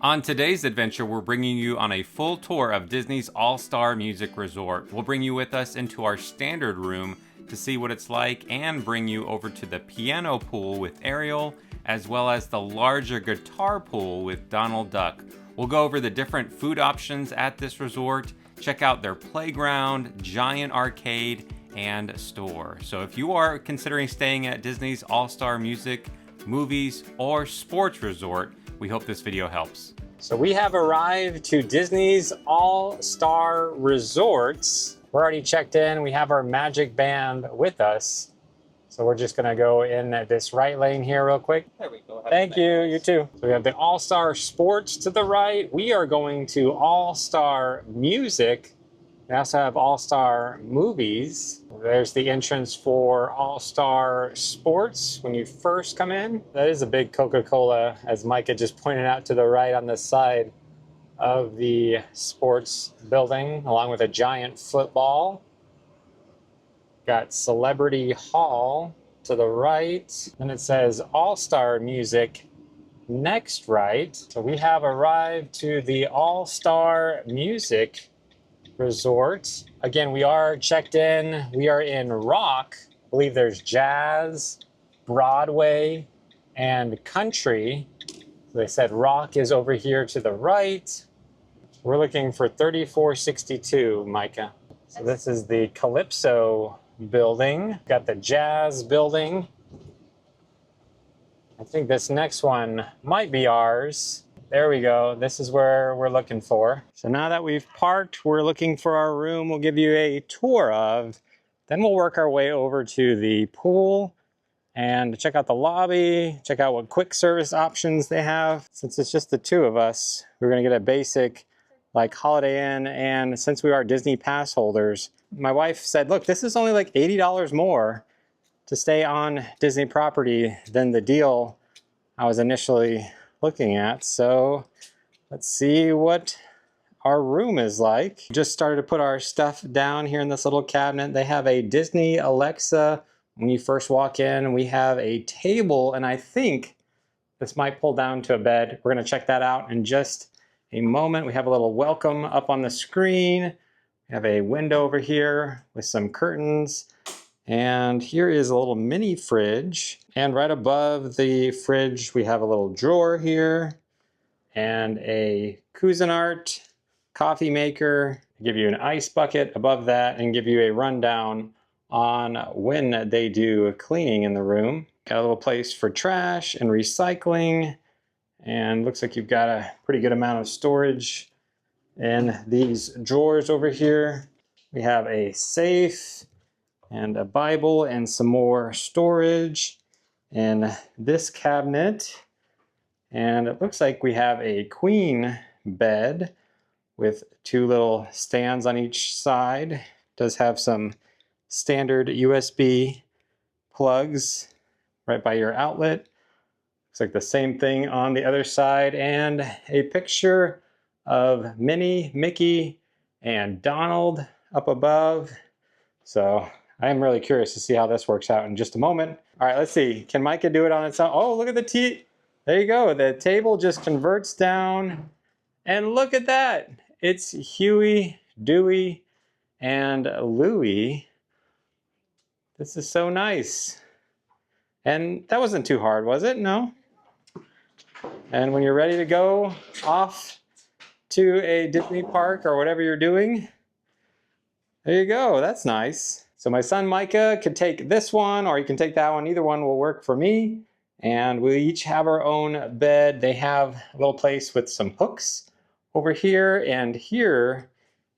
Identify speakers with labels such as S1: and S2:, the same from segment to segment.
S1: On today's adventure, we're bringing you on a full tour of Disney's All-Star Music Resort. We'll bring you with us into our standard room to see what it's like and bring you over to the piano pool with Ariel, as well as the larger guitar pool with Donald Duck. We'll go over the different food options at this resort, check out their playground, giant arcade, and store. So if you are considering staying at Disney's All-Star Music, Movies, or Sports Resort, we hope this video helps.
S2: So we have arrived to Disney's All-Star Resorts. We're already checked in. We have our magic band with us. So we're just gonna go in this right lane here real quick.
S3: There we go.
S2: Thank you, you too. So we have the All-Star Sports to the right. We are going to All-Star Music. We also have All-Star Movies. There's the entrance for All-Star Sports when you first come in. That is a big Coca-Cola, as Micah just pointed out to the right on the side of the sports building, along with a giant football. Got Celebrity Hall to the right. And it says All-Star Music next right. So we have arrived to the All-Star Music Resort. Again, we are checked in. We are in rock. I believe there's jazz, Broadway, and country. So they said rock is over here to the right. We're looking for 3462, Micah. So this is the Calypso building. Got the jazz building. I think this next one might be ours. There we go. This is where we're looking for. So now that we've parked, we're looking for our room we'll give you a tour of. Then we'll work our way over to the pool and check out the lobby, check out what quick service options they have. Since it's just the two of us, we're gonna get a basic like Holiday Inn, and since we are Disney pass holders, my wife said, look, this is only like $80 more to stay on Disney property than the deal I was initially looking at. So let's see what our room is like. Just started to put our stuff down here in this little cabinet. They have a Disney Alexa when you first walk in. We have a table, and I think this might pull down to a bed. We're gonna check that out in just a moment. We have a little welcome up on the screen. We have a window over here with some curtains. And here is a little mini fridge. And right above the fridge, we have a little drawer here and a Cuisinart coffee maker. Give you an ice bucket above that and give you a rundown on when they do cleaning in the room. Got a little place for trash and recycling. And looks like you've got a pretty good amount of storage in these drawers over here. We have a safe and a Bible and some more storage in this cabinet. And it looks like we have a queen bed with two little stands on each side. It does have some standard USB plugs right by your outlet. Looks like the same thing on the other side, and a picture of Minnie, Mickey, and Donald up above. So I am really curious to see how this works out in just a moment. All right, let's see. Can Micah do it on its own? Oh, look at the there you go. The table just converts down. And look at that. It's Huey, Dewey, and Louie. This is so nice. And that wasn't too hard, was it? No? And when you're ready to go off to a Disney park or whatever you're doing, there you go. That's nice. So my son Micah could take this one, or he can take that one. Either one will work for me. And we each have our own bed. They have a little place with some hooks over here. And here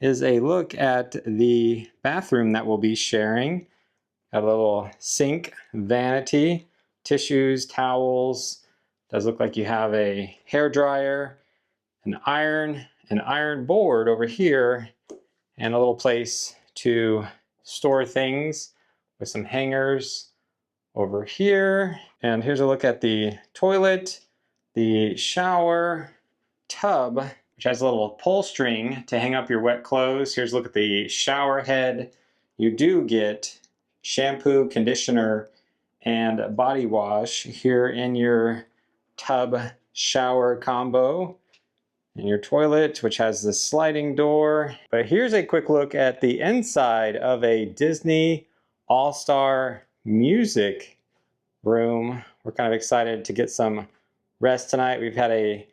S2: is a look at the bathroom that we'll be sharing. Got a little sink, vanity, tissues, towels. Does look like you have a hair dryer, an iron board over here, and a little place to store things with some hangers over here. And here's a look at the toilet, the shower tub, which has a little pull string to hang up your wet clothes. Here's a look at the shower head. You do get shampoo, conditioner, and body wash here in your tub shower combo. and your toilet, which has this sliding door. But here's a quick look at the inside of a Disney All-Star music room. We're kind of excited to get some rest tonight. We've had a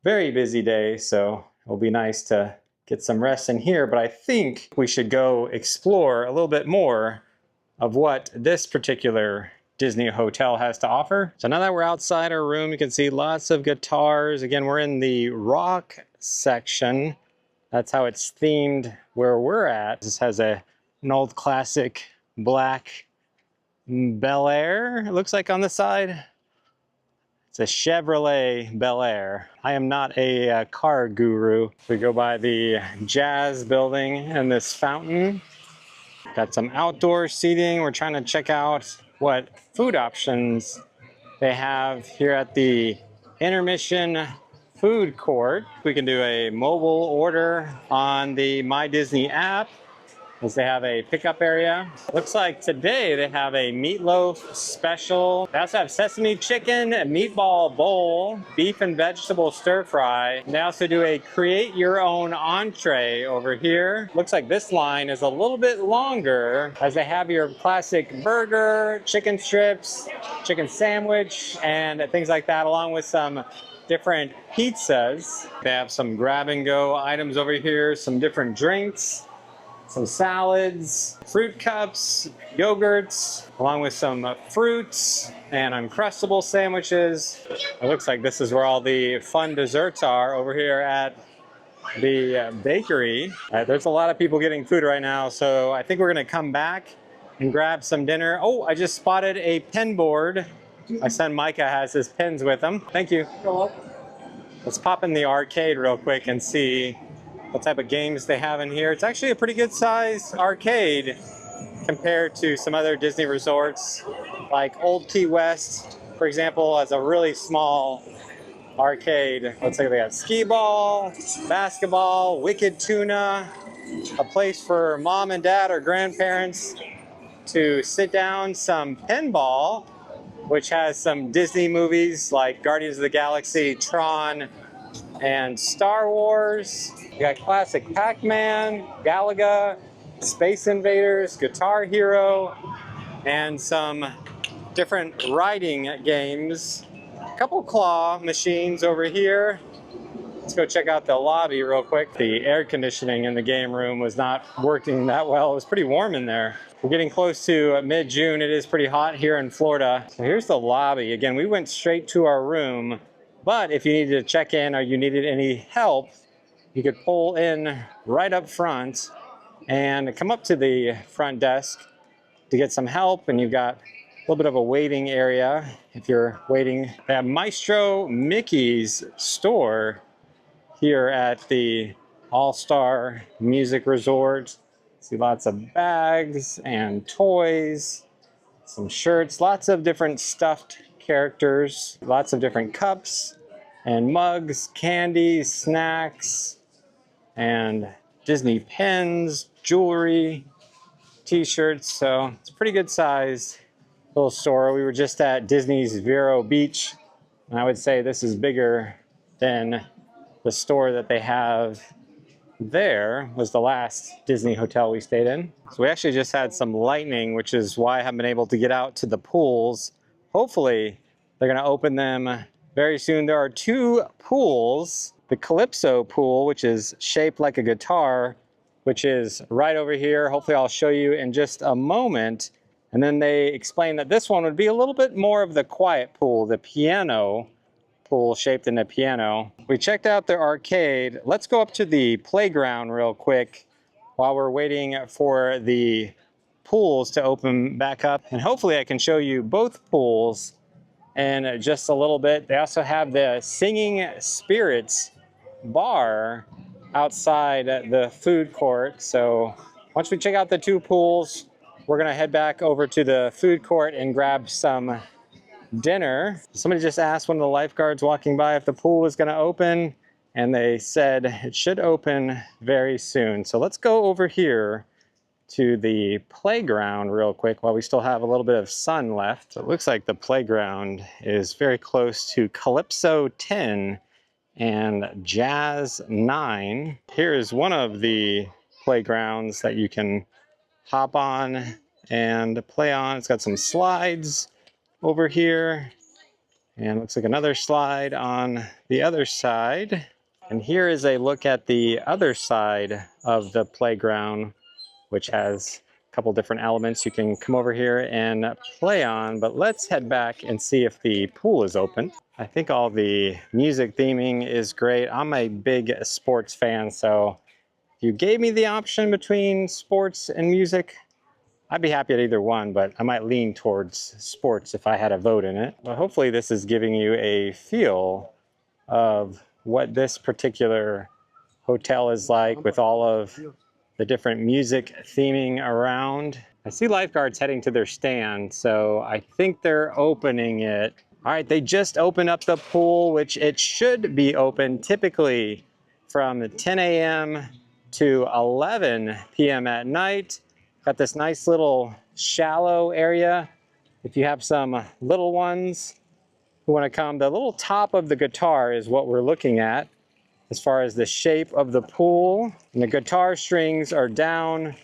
S2: very busy day, so it'll be nice to get some rest in here. But I think we should go explore a little bit more of what this particular Disney hotel has to offer. So now that we're outside our room, you can see lots of guitars. Again, we're in the rock section. That's how it's themed where we're at. This has an old classic black Bel Air, it looks like on the side. It's a Chevrolet Bel Air. I am not a car guru. We go by the Jazz building and this fountain. Got some outdoor seating. We're trying to check out what food options they have here at the intermission food court. We can do a mobile order on the My Disney app, as they have a pickup area. Looks like today they have a meatloaf special. They also have sesame chicken, a meatball bowl, beef and vegetable stir fry. And they also do a create your own entree over here. Looks like this line is a little bit longer, as they have your classic burger, chicken strips, chicken sandwich, and things like that, along with some different pizzas. They have some grab and go items over here, some different drinks, some salads, fruit cups, yogurts, along with some fruits and Uncrustable sandwiches. It looks like this is where all the fun desserts are over here at the bakery. There's a lot of people getting food right now, so I think we're gonna come back and grab some dinner. Oh, I just spotted a pen board. My son Micah has his pens with him. Thank you. Let's pop in the arcade real quick and see what type of games they have in here. It's actually a pretty good size arcade compared to some other Disney resorts, like Old Key West, for example, has a really small arcade. Let's say they got skee ball, basketball, Wicked Tuna, a place for mom and dad or grandparents to sit down, some pinball, which has some Disney movies like Guardians of the Galaxy, Tron, and Star Wars. You got classic Pac-Man, Galaga, Space Invaders, Guitar Hero, and some different riding games. A couple claw machines over here. Let's go check out the lobby real quick. The air conditioning in the game room was not working that well. It was pretty warm in there. We're getting close to mid-June. It is pretty hot here in Florida. So here's the lobby. Again, we went straight to our room, but if you needed to check in or you needed any help, you could pull in right up front and come up to the front desk to get some help. And you've got a little bit of a waiting area if you're waiting. They have Maestro Mickey's store here at the All-Star Music Resort. See lots of bags and toys, some shirts, lots of different stuffed characters, lots of different cups and mugs, candy, snacks, and Disney pens, jewelry, t-shirts. So it's a pretty good size little store. We were just at Disney's Vero Beach, and I would say this is bigger than the store that they have there. Was the last Disney hotel we stayed in. So we actually just had some lightning, which is why I haven't been able to get out to the pools. Hopefully they're going to open them very soon. There are two pools. The Calypso pool, which is shaped like a guitar, which is right over here. Hopefully I'll show you in just a moment. And then they explain that this one would be a little bit more of the quiet pool, the piano pool shaped in a piano. We checked out their arcade. Let's go up to the playground real quick while we're waiting for the pools to open back up. And hopefully I can show you both pools in just a little bit. They also have the Singing Spirits bar outside the food court. So once we check out the two pools, we're gonna head back over to the food court and grab some dinner. Somebody just asked one of the lifeguards walking by if the pool was gonna open, and they said it should open very soon. So let's go over here to the playground real quick while we still have a little bit of sun left. So it looks like the playground is very close to Calypso 10 and Jazz 9. Here is one of the playgrounds that you can hop on and play on. It's got some slides over here, and looks like another slide on the other side. And here is a look at the other side of the playground, which has a couple different elements you can come over here and play on. But let's head back and see if the pool is open. I think all the music theming is great. I'm a big sports fan, so if you gave me the option between sports and music, I'd be happy at either one, but I might lean towards sports if I had a vote in it. But hopefully this is giving you a feel of what this particular hotel is like with all of the different music theming around. I see lifeguards heading to their stand, so I think they're opening it. All right, they just opened up the pool, which it should be open typically from 10 a.m. to 11 p.m. at night. Got this nice little shallow area. If you have some little ones who want to come, the little top of the guitar is what we're looking at as far as the shape of the pool. And the guitar strings are down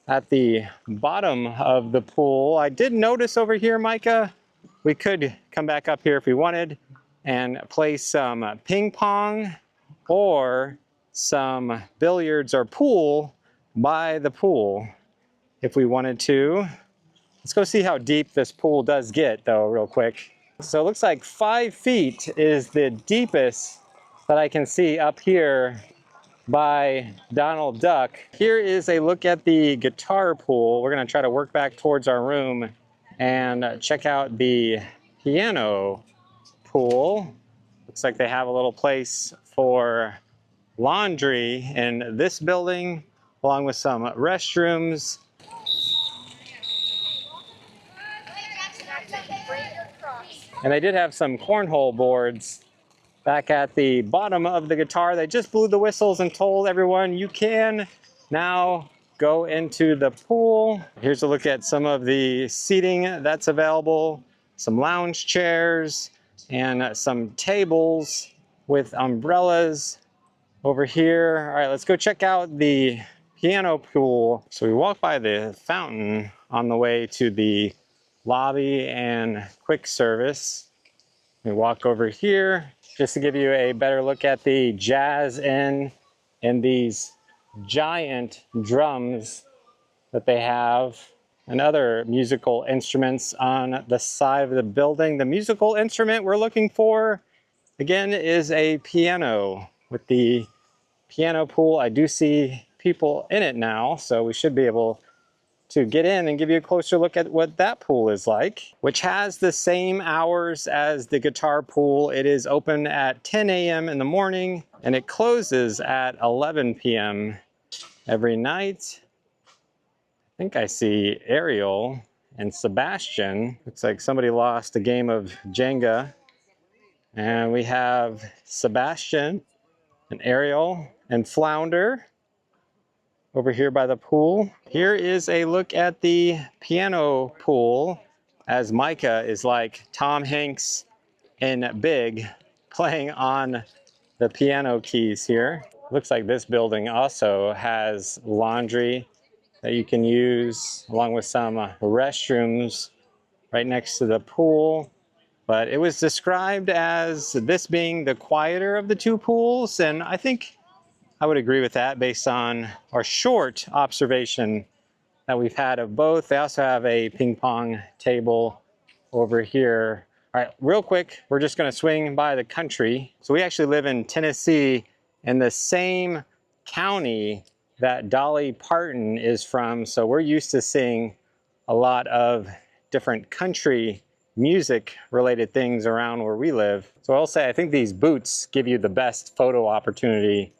S2: at the bottom of the pool. I did notice over here, Micah, we could come back up here if we wanted and play some ping pong or some billiards or pool by the pool if we wanted to. Let's go see how deep this pool does get though real quick. So it looks like 5 feet is the deepest that I can see up here by Donald Duck. Here is a look at the guitar pool. We're gonna try to work back towards our room and check out the piano pool. Looks like they have a little place for laundry in this building, along with some restrooms. And they did have some cornhole boards back at the bottom of the guitar. They just blew the whistles and told everyone you can now go into the pool. Here's a look at some of the seating that's available, some lounge chairs and some tables with umbrellas over here. All right, let's go check out the piano pool. So we walk by the fountain on the way to the lobby and quick service. We walk over here just to give you a better look at the Jazz Inn and these giant drums that they have and other musical instruments on the side of the building. The musical instrument we're looking for, again, is a piano. With the piano pool, I do see people in it now, so we should be able to get in and give you a closer look at what that pool is like, which has the same hours as the guitar pool. It is open at 10 a.m. in the morning and it closes at 11 p.m. every night. I think I see Ariel and Sebastian. Looks like somebody lost a game of Jenga. And we have Sebastian and Ariel and Flounder over here by the pool. Here is a look at the piano pool as Micah is like Tom Hanks in Big playing on the piano keys here. Looks like this building also has laundry that you can use along with some restrooms right next to the pool. But it was described as this being the quieter of the two pools, and I think I would agree with that based on our short observation that we've had of both. They also have a ping pong table over here. All right, real quick, we're just gonna swing by the country. So we actually live in Tennessee in the same county that Dolly Parton is from. So we're used to seeing a lot of different country music related things around where we live. So I'll say I think these boots give you the best photo opportunity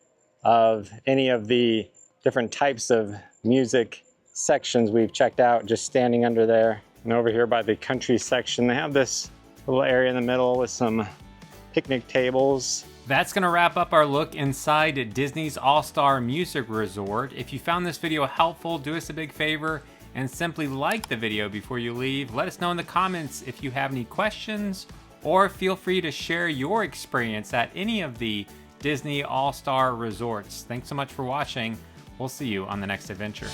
S2: of any of the different types of music sections we've checked out just standing under there. And over here by the country section, they have this little area in the middle with some picnic tables.
S1: That's gonna wrap up our look inside Disney's All-Star Music Resort. If you found this video helpful, do us a big favor and simply like the video before you leave. Let us know in the comments if you have any questions, or feel free to share your experience at any of the Disney All-Star Resorts. Thanks so much for watching. We'll see you on the next adventure.